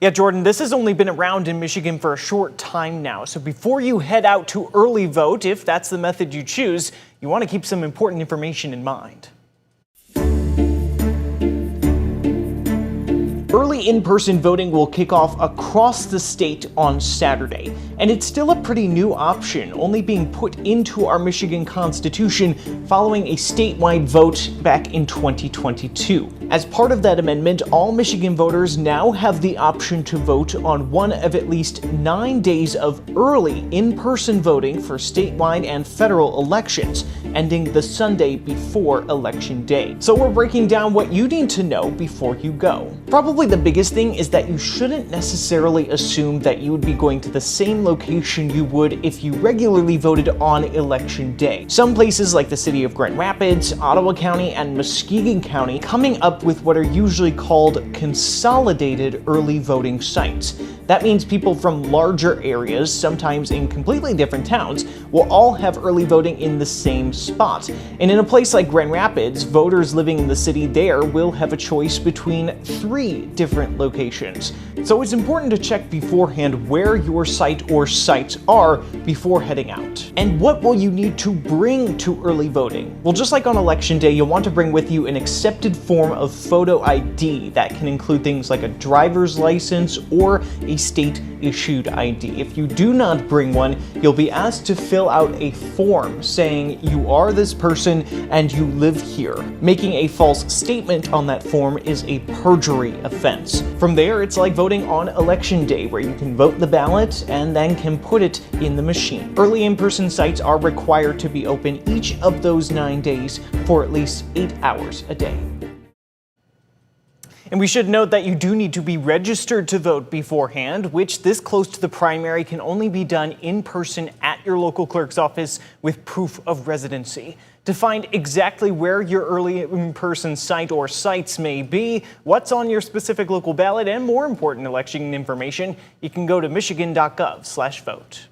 Yeah, Jordan, this has only been around in Michigan for a short time now. So before you head out to early vote, if that's the method you choose, you want to keep some important information in mind. Early in-person voting will kick off across the state on Saturday, and it's still a pretty new option, only being put into our Michigan Constitution following a statewide vote back in 2022. As part of that amendment, all Michigan voters now have the option to vote on one of at least 9 days of early in-person voting for statewide and federal elections, ending the Sunday before Election Day. So we're breaking down what you need to know before you go. Probably the biggest thing is that you shouldn't necessarily assume that you would be going to the same location you would if you regularly voted on Election Day. Some places like the city of Grand Rapids, Ottawa County, and Muskegon County coming up with what are usually called consolidated early voting sites. That means people from larger areas, sometimes in completely different towns, will all have early voting in the same spot. And in a place like Grand Rapids, voters living in the city there will have a choice between 3 different locations. So it's important to check beforehand where your site or sites are before heading out. And what will you need to bring to early voting? Well, just like on Election Day, you'll want to bring with you an accepted form of photo ID that can include things like a driver's license or a state-issued ID. If you do not bring one, you'll be asked to fill out a form saying you are this person and you live here. Making a false statement on that form is a perjury offense. From there, it's like voting on Election Day, where you can vote the ballot and then can put it in the machine. Early in-person sites are required to be open each of those 9 days for at least 8 hours a day. And we should note that you do need to be registered to vote beforehand, which this close to the primary can only be done in person at your local clerk's office with proof of residency. To find exactly where your early in-person site or sites may be, what's on your specific local ballot, and more important election information, you can go to michigan.gov/vote.